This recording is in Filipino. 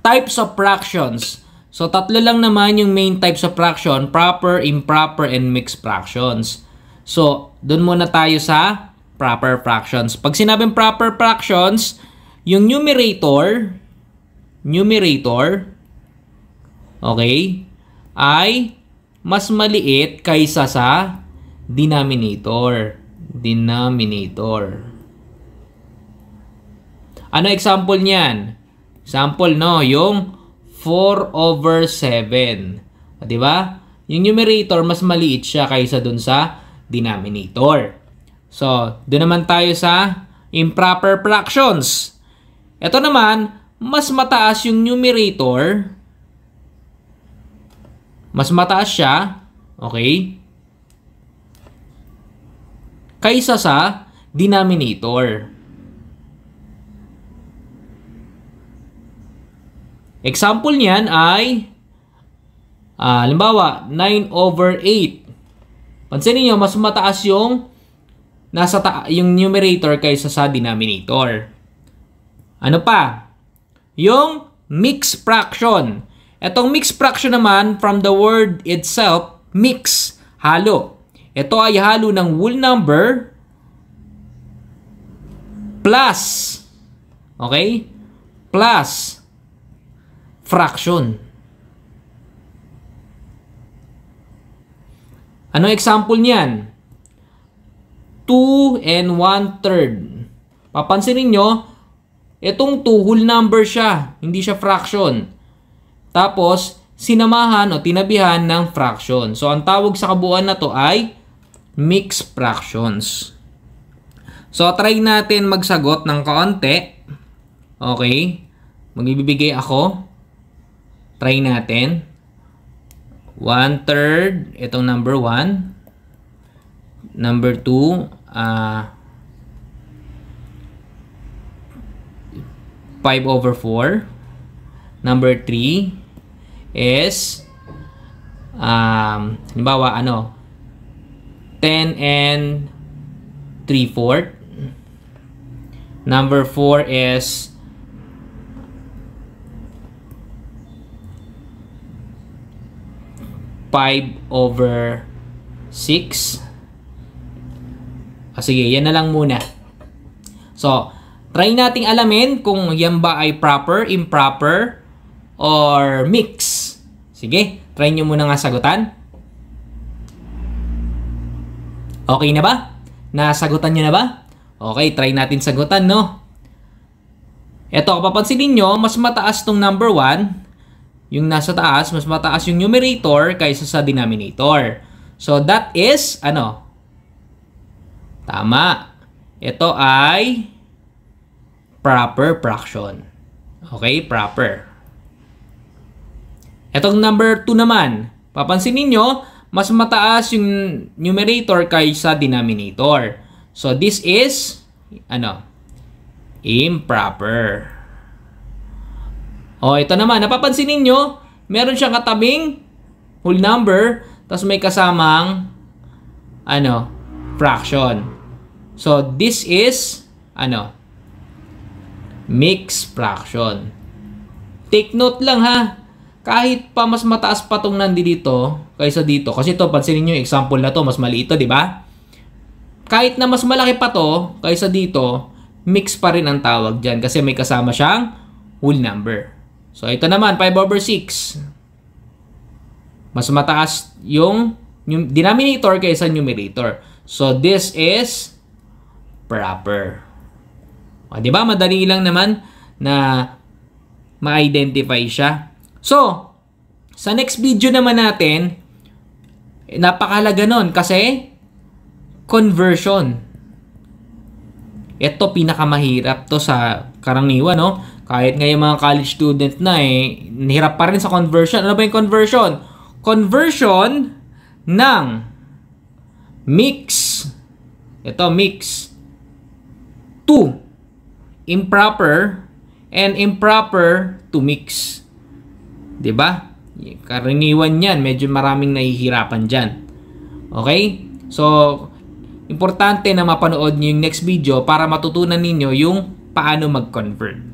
types of fractions. So, tatlo lang naman yung main types of fraction, proper, improper, and mixed fractions. So, dun muna tayo sa proper fractions. Pag sinabing proper fractions, yung numerator, okay, ay mas maliit kaysa sa denominator. Ano example niyan? Example, no, yung 4/7. Di ba? Yung numerator, mas maliit siya kaysa dun sa denominator. So, dun naman tayo sa improper fractions. Ito naman, mas mataas yung numerator. Mas mataas siya, okay, kaysa sa denominator. Example niyan ay, halimbawa, 9/8. Pansinin niyo, mas mataas yung yung numerator kaysa sa denominator. Ano pa? Yung mixed fraction. Itong mixed fraction naman, from the word itself, mix, halo. Ito ay halo ng whole number plus, okay, plus fraction. Ano example niyan? 2 and 1/3. Papansinin nyo, itong 2 whole number siya, hindi siya fraction. Tapos, sinamahan o tinabihan ng fraction. So, ang tawag sa kabuuan na to ay mixed fractions. So, try natin magsagot ng kaunti. Okay. Magbibigay ako. Try natin. 1/3. Itong number 1. Number 2. 5/4. Number 3 is halimbawa 10 and 3/4. Number 4 is 5/6. Sige, yan na lang muna. So, try nating alamin kung yan ba ay proper, improper, or mix. Sige, try nyo muna nga sagutan. Okay na ba? Nasagutan nyo na ba? Okay, try natin sagutan, no? Ito, papansinin nyo, mas mataas tong number 1. Yung nasa taas, mas mataas yung numerator kaysa sa denominator. So, that is, tama. Ito ay proper fraction. Okay, proper. Itong number 2 naman, papansinin nyo, mas mataas yung numerator kaysa denominator. So, this is, improper. O, ito naman, napapansinin nyo, meron siyang katabing whole number, tapos may kasamang, fraction. So, this is, mixed fraction. Take note lang ha, kahit pa mas mataas pa itong nandito kaysa dito, kasi ito, pansinin nyo yung example na to, mas maliit ito, di ba? Kahit na mas malaki pa to kaysa dito, mix pa rin ang tawag dyan kasi may kasama siyang whole number. So, ito naman, 5/6. Mas mataas yung denominator kaysa numerator. So, this is proper. O, di ba? Madali lang naman na ma-identify siya. So, sa next video naman natin, napakahalaga nun kasi conversion. Ito pinakamahirap to sa karaniwan, no? Kahit ngayon mga college student na nahirap pa rin sa conversion. Ano ba yung conversion? Conversion ng mix. Ito, mix. To improper and improper to mix. 'Di ba? Karaniwan 'yan, medyo maraming nahihirapan diyan. Okay? So, importante na mapanood niyo yung next video para matutunan ninyo yung paano mag-convert.